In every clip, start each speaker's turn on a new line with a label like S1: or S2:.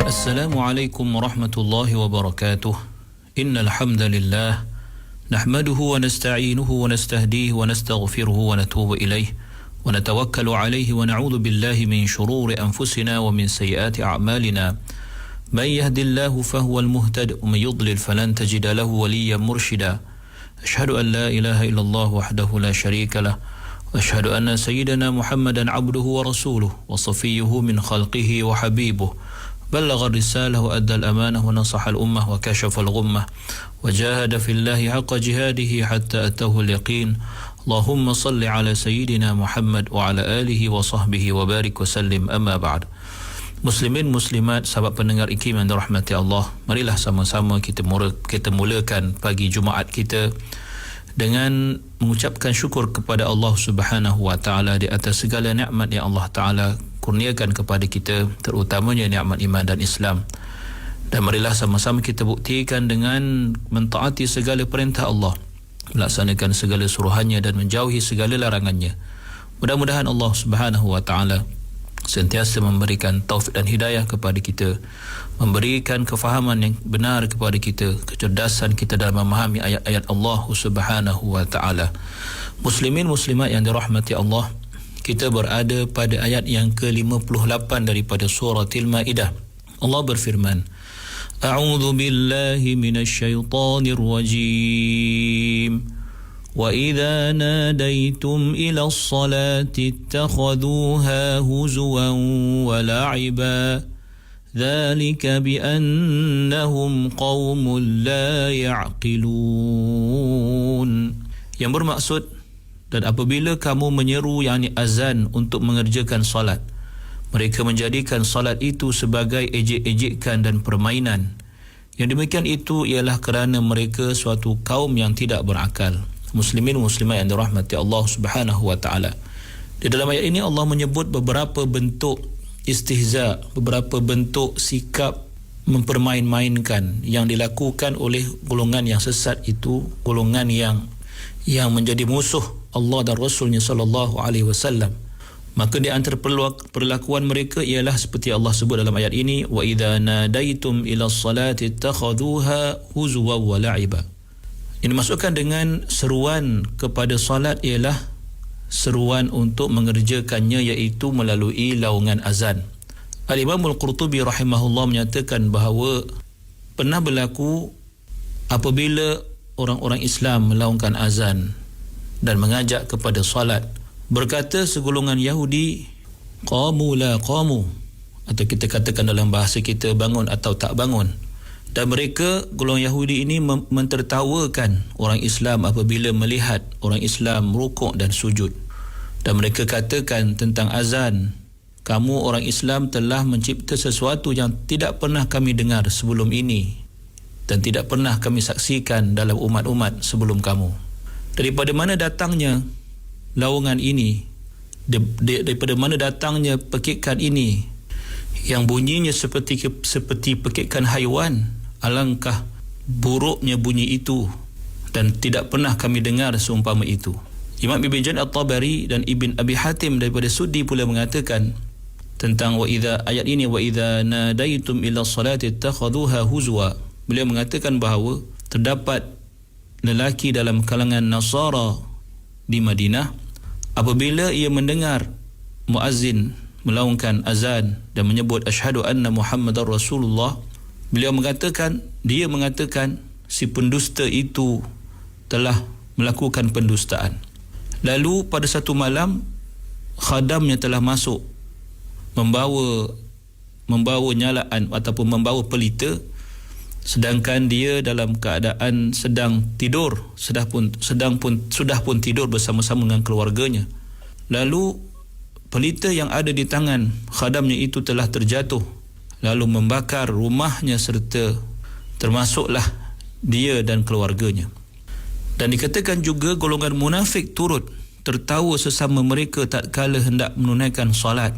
S1: Assalamualaikum warahmatullahi wabarakatuh. Innal hamdalillah nahmaduhu wa nasta'inuhu wa nastahdihi wa nastaghfiruhu wa natubu ilayh wa natawakkalu alayhi wa na'udzu billahi min shururi anfusina wa min sayyiati a'malina. Man yahdihillahu fahuwal muhtadi wa man yudlil falan tajida lahu waliyyan murshida. Ashhadu an la ilaha illallah wahdahu la sharika lah wa ashhadu anna sayyidana Muhammadan 'abduhu wa rasuluhu wa safiyyuhu min khalqihi wa habibuhu. بلغ الرسالة وأدى الأمانة ونصح الأمة وكشف الغمة وجاهد في الله حق جهاده حتى أتاه اليقين. اللهم صل على سيدنا محمد وعلى آله وصحبه وبارك وسلم. أما بعد. Muslimin muslimat, sahabat pendengar IKIM yang dirahmati Allah, marilah sama-sama kita mulakan pagi Jumaat kita dengan mengucapkan syukur kepada Allah Subhanahu wa taala di atas segala nikmat yang Allah taala kurniakan kepada kita, terutamanya nikmat iman dan Islam. Dan marilah sama-sama kita buktikan dengan mentaati segala perintah Allah, melaksanakan segala suruhannya dan menjauhi segala larangannya. Mudah-mudahan Allah Subhanahu wa taala sentiasa memberikan taufik dan hidayah kepada kita, memberikan kefahaman yang benar kepada kita, kecerdasan kita dalam memahami ayat-ayat Allah Subhanahu wa taala. Muslimin muslimat yang dirahmati Allah, kita berada pada ayat yang ke-58 daripada surah Al-Maidah. Allah berfirman, A'udzu billahi minasyaitonir rajim. Wa idza nadaitum ila as-salati ittakhadhuha huzuwan wa la'iba. Dzalika bi annahum qaumun la ya'qilun. Yang bermaksud, dan apabila kamu menyeru yakni azan untuk mengerjakan solat, mereka menjadikan solat itu sebagai ejek-ejekan dan permainan. Yang demikian itu ialah kerana mereka suatu kaum yang tidak berakal. Muslimin muslimat yang dirahmati Allah Subhanahu wa taala. Di dalam ayat ini Allah menyebut beberapa bentuk istihza, beberapa bentuk sikap mempermain-mainkan yang dilakukan oleh golongan yang sesat itu, golongan yang menjadi musuh Allah dan Rasulnya sallallahu alaihi wasallam. Maka di antara perlakuan mereka ialah seperti Allah sebut dalam ayat ini, wa idza nadaitum ila as-salati ittakhadhuha huzwa wa la'iba. Ini dimaksudkan dengan seruan kepada solat ialah seruan untuk mengerjakannya, iaitu melalui laungan azan. Al-Imam Al-Qurtubi rahimahullah menyatakan bahawa pernah berlaku apabila orang-orang Islam melaungkan azan dan mengajak kepada solat, berkata segolongan Yahudi, qamu la qamu, atau kita katakan dalam bahasa kita bangun atau tak bangun. Dan mereka, golongan Yahudi ini mentertawakan orang Islam apabila melihat orang Islam rukuk dan sujud. Dan mereka katakan tentang azan, kamu orang Islam telah mencipta sesuatu yang tidak pernah kami dengar sebelum ini dan tidak pernah kami saksikan dalam umat-umat sebelum kamu. Daripada mana datangnya laungan ini? Daripada mana datangnya pekikan ini yang bunyinya seperti pekikan haiwan? Alangkah buruknya bunyi itu dan tidak pernah kami dengar seumpama itu. Imam Ibn Jarir At-Tabari dan Ibn Abi Hatim daripada Suddi pula mengatakan tentang ayat ini, wa idza nadaitum ila salati ittakhadhuha huzwa. Beliau mengatakan bahawa terdapat lelaki dalam kalangan Nasara di Madinah, apabila ia mendengar muazzin melaungkan azan dan menyebut asyhadu anna Muhammadar Rasulullah, dia mengatakan si pendusta itu telah melakukan pendustaan. Lalu pada satu malam, khadamnya telah masuk membawa nyalaan ataupun membawa pelita, sedangkan dia dalam keadaan sedang tidur, sudah pun tidur bersama-sama dengan keluarganya. Lalu pelita yang ada di tangan khadamnya itu telah terjatuh, lalu membakar rumahnya serta termasuklah dia dan keluarganya. Dan dikatakan juga golongan munafik turut tertawa sesama mereka tatkala hendak menunaikan solat,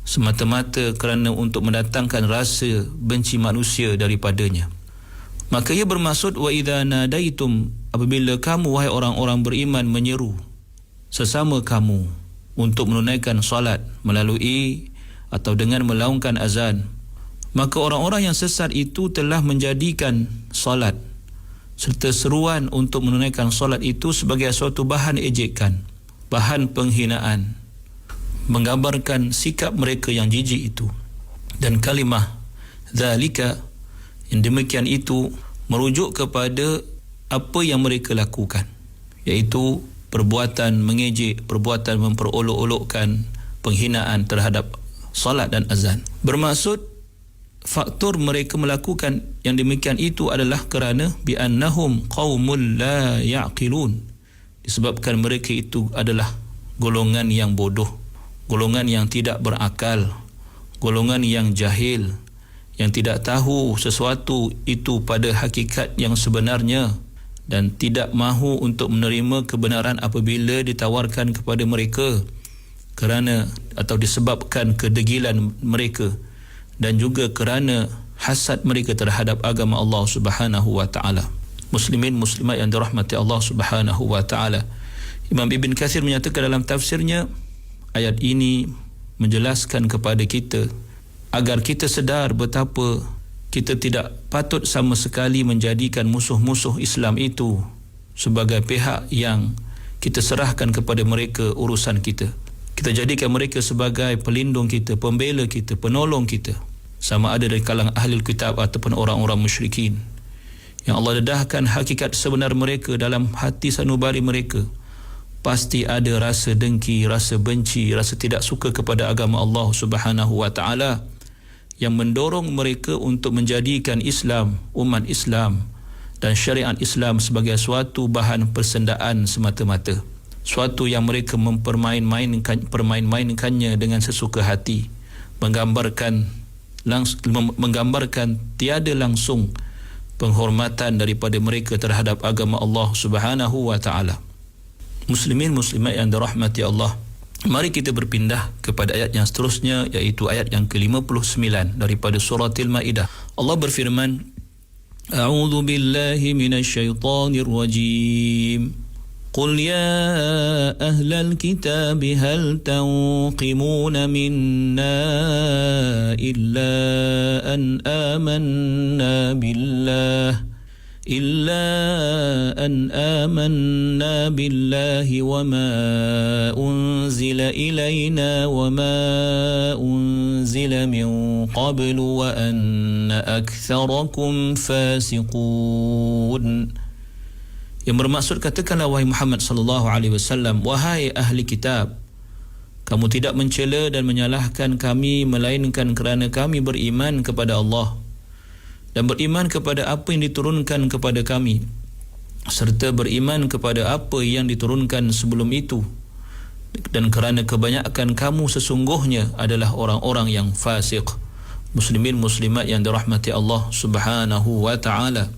S1: semata-mata kerana untuk mendatangkan rasa benci manusia daripadanya. Maka ia bermaksud, wa idza nadaitum, apabila kamu wahai orang-orang beriman menyeru sesama kamu untuk menunaikan solat melalui atau dengan melaungkan azan, Maka orang-orang yang sesat itu telah menjadikan solat serta seruan untuk menunaikan solat itu sebagai suatu bahan ejekan, bahan penghinaan, menggambarkan sikap mereka yang jijik itu. Dan kalimah zalika, yang demikian itu, merujuk kepada apa yang mereka lakukan, iaitu perbuatan mengejek, perbuatan memperolok-olokkan, penghinaan terhadap solat dan azan. Bermaksud faktor mereka melakukan yang demikian itu adalah kerana bi'annahum qaumul la ya'qilun, disebabkan mereka itu adalah golongan yang bodoh, golongan yang tidak berakal, golongan yang jahil, yang tidak tahu sesuatu itu pada hakikat yang sebenarnya dan tidak mahu untuk menerima kebenaran apabila ditawarkan kepada mereka kerana atau disebabkan kedegilan mereka dan juga kerana hasad mereka terhadap agama Allah Subhanahu wa taala. Muslimin muslimat yang dirahmati Allah Subhanahu wa taala. Imam Ibn Katsir menyatakan dalam tafsirnya, ayat ini menjelaskan kepada kita agar kita sedar betapa kita tidak patut sama sekali menjadikan musuh-musuh Islam itu sebagai pihak yang kita serahkan kepada mereka urusan kita. Kita jadikan mereka sebagai pelindung kita, pembela kita, penolong kita, sama ada dari kalangan ahli kitab ataupun orang-orang musyrikin yang Allah dedahkan hakikat sebenar mereka dalam hati sanubari mereka. Pasti ada rasa dengki, rasa benci, rasa tidak suka kepada agama Allah Subhanahu wa taala yang mendorong mereka untuk menjadikan Islam, umat Islam dan syariat Islam sebagai suatu bahan persendaan semata-mata, suatu yang mereka mempermain-mainkannya dengan sesuka hati, menggambarkan tiada langsung penghormatan daripada mereka terhadap agama Allah Subhanahu wa taala. Muslimin muslimat yang dirahmati Allah, mari kita berpindah kepada ayat yang seterusnya, iaitu ayat yang ke-59 daripada surah Al-Maidah. Allah berfirman, A'udzu billahi minasyaitonir rajim. Qul ya ahlal kitab hal tanqimuna minna illa an amanna بالله وما أنزل إلينا وما أنزل من قبل وأن أكثركم فاسقون. Yang bermaksud, katakanlah wahai Muhammad sallallahu alaihi wasallam, wahai ahli kitab, kamu tidak mencela dan menyalahkan kami melainkan kerana kami beriman kepada Allah dan beriman kepada apa yang diturunkan kepada kami, serta beriman kepada apa yang diturunkan sebelum itu, dan kerana kebanyakan kamu sesungguhnya adalah orang-orang yang fasik. Muslimin muslimat yang dirahmati Allah Subhanahu wa taala.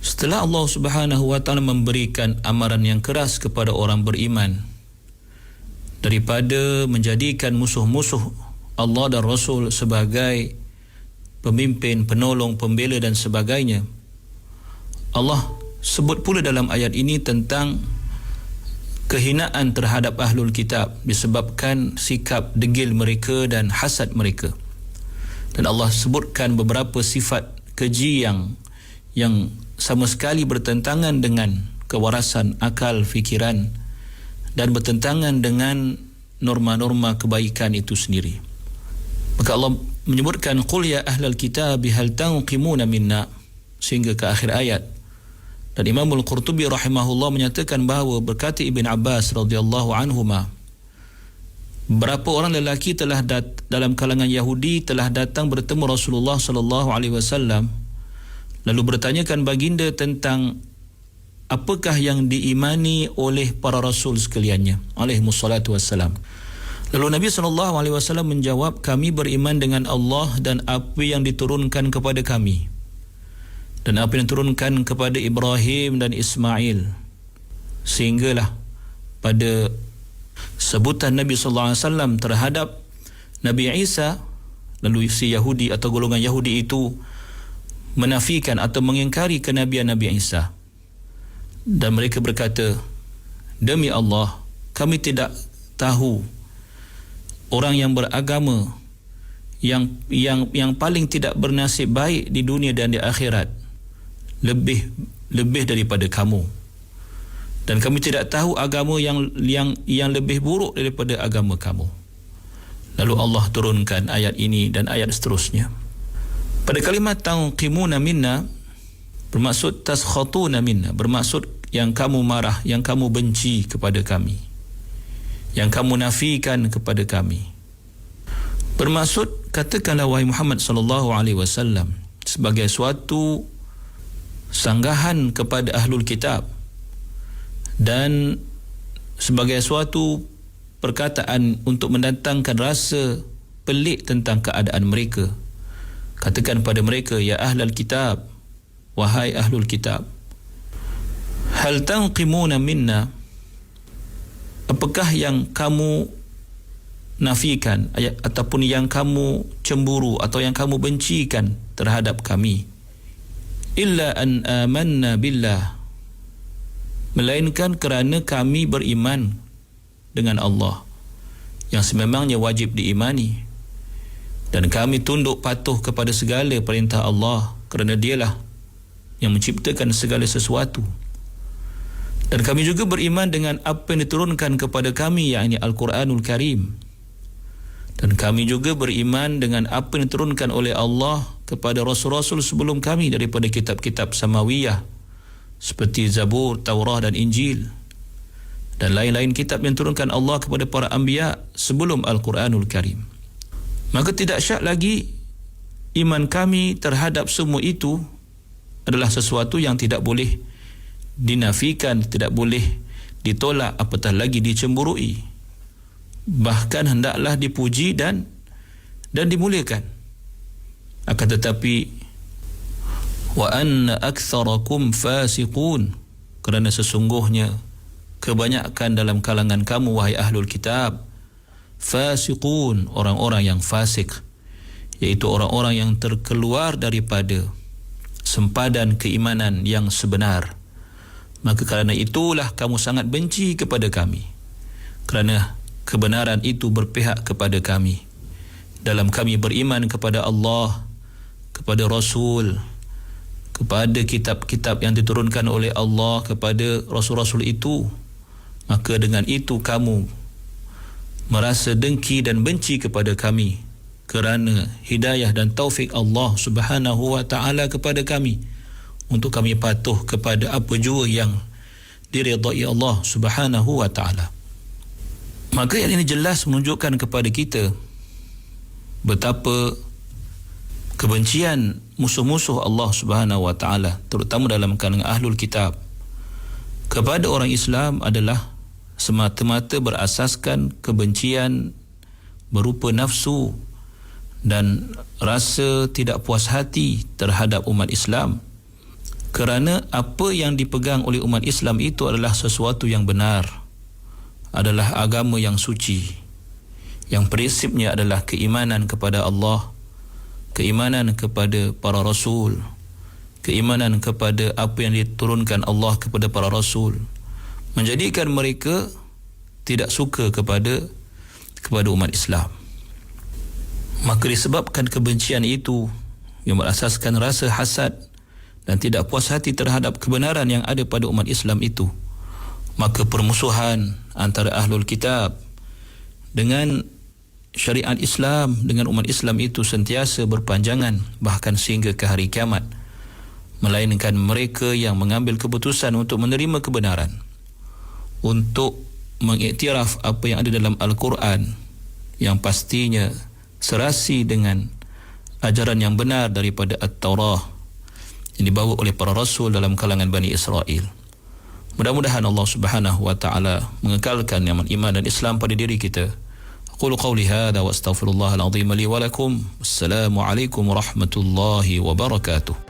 S1: Setelah Allah Subhanahu wa taala memberikan amaran yang keras kepada orang beriman daripada menjadikan musuh-musuh Allah dan Rasul sebagai pemimpin, penolong, pembela dan sebagainya, Allah sebut pula dalam ayat ini tentang kehinaan terhadap ahlul kitab disebabkan sikap degil mereka dan hasad mereka. Dan Allah sebutkan beberapa sifat keji yang sama sekali bertentangan dengan kewarasan akal fikiran dan bertentangan dengan norma-norma kebaikan itu sendiri. Maka Allah menyebutkan, qul ya ahlal kitab hal tanqimuna minna, sehingga ke akhir ayat. Dan Imam Al-Qurtubi rahimahullah menyatakan bahawa berkata Ibn Abbas radhiyallahu anhuma, berapa orang lelaki dalam kalangan Yahudi telah datang bertemu Rasulullah sallallahu alaihi wasallam lalu bertanyakan baginda tentang apakah yang diimani oleh para rasul sekaliannya alaihi wassalatu wassalam. Lalu Nabi SAW menjawab, kami beriman dengan Allah dan apa yang diturunkan kepada kami dan apa yang diturunkan kepada Ibrahim dan Ismail. Sehinggalah pada sebutan Nabi SAW terhadap Nabi Isa, lalu si Yahudi atau golongan Yahudi itu menafikan atau mengingkari kenabian Nabi Isa. Dan mereka berkata, demi Allah, kami tidak tahu orang yang beragama yang paling tidak bernasib baik di dunia dan di akhirat lebih daripada kamu, dan kami tidak tahu agama yang lebih buruk daripada agama kamu. Lalu Allah turunkan ayat ini dan ayat seterusnya. Pada kalimat tanqimuna minna bermaksud taskhatuna minna, bermaksud yang kamu marah, yang kamu benci kepada kami, yang kamu nafikan kepada kami. Bermaksud, katakanlah wahai Muhammad sallallahu alaihi wasallam sebagai suatu sanggahan kepada ahlul kitab dan sebagai suatu perkataan untuk mendatangkan rasa pelik tentang keadaan mereka. Katakan pada mereka, ya ahlul kitab, wahai ahlul kitab, hal tanqimuna minna, apakah yang kamu nafikan ataupun yang kamu cemburu atau yang kamu bencikan terhadap kami? Illa an amanna billah, melainkan kerana kami beriman dengan Allah yang sememangnya wajib diimani, dan kami tunduk patuh kepada segala perintah Allah kerana dialah yang menciptakan segala sesuatu. Dan kami juga beriman dengan apa yang diturunkan kepada kami, yakni Al-Quranul Karim. Dan kami juga beriman dengan apa yang diturunkan oleh Allah kepada Rasul-Rasul sebelum kami daripada kitab-kitab Samawiyah seperti Zabur, Taurah dan Injil, dan lain-lain kitab yang diturunkan Allah kepada para anbiya sebelum Al-Quranul Karim. Maka tidak syak lagi iman kami terhadap semua itu adalah sesuatu yang tidak boleh dinafikan, tidak boleh ditolak, apatah lagi dicemburui. Bahkan hendaklah dipuji dan dimuliakan. Akan tetapi wa anna aktsarakum fasiqun, kerana sesungguhnya kebanyakan dalam kalangan kamu wahai ahlul kitab fasiqun, orang-orang yang fasik, iaitu orang-orang yang terkeluar daripada sempadan keimanan yang sebenar. Maka kerana itulah kamu sangat benci kepada kami, kerana kebenaran itu berpihak kepada kami dalam kami beriman kepada Allah, kepada Rasul, kepada kitab-kitab yang diturunkan oleh Allah kepada Rasul-Rasul itu. Maka dengan itu kamu merasa dengki dan benci kepada kami kerana hidayah dan taufik Allah Subhanahu wa ta'ala kepada kami untuk kami patuh kepada apa jua yang diridai Allah Subhanahu wa ta'ala. Maka yang ini jelas menunjukkan kepada kita betapa kebencian musuh-musuh Allah Subhanahu wa ta'ala, terutama dalam kalangan ahlul kitab, kepada orang Islam adalah semata-mata berasaskan kebencian berupa nafsu dan rasa tidak puas hati terhadap umat Islam, kerana apa yang dipegang oleh umat Islam itu adalah sesuatu yang benar, adalah agama yang suci, yang prinsipnya adalah keimanan kepada Allah, keimanan kepada para Rasul, keimanan kepada apa yang diturunkan Allah kepada para Rasul, menjadikan mereka tidak suka kepada umat Islam. Maka disebabkan kebencian itu yang berasaskan rasa hasad dan tidak puas hati terhadap kebenaran yang ada pada umat Islam itu, maka permusuhan antara ahlul kitab dengan syariat Islam, dengan umat Islam itu sentiasa berpanjangan, bahkan sehingga ke hari kiamat. Melainkan mereka yang mengambil keputusan untuk menerima kebenaran, untuk mengiktiraf apa yang ada dalam Al-Quran, yang pastinya serasi dengan ajaran yang benar daripada At-Taurah yang dibawa oleh para Rasul dalam kalangan Bani Israel. Mudah-mudahan Allah Subhanahu wa ta'ala mengekalkan iman dan Islam pada diri kita. Aqulu qawli hadha wa astaghfirullahal azim li wa lakum. Wassalamu alaikum warahmatullahi wabarakatuh.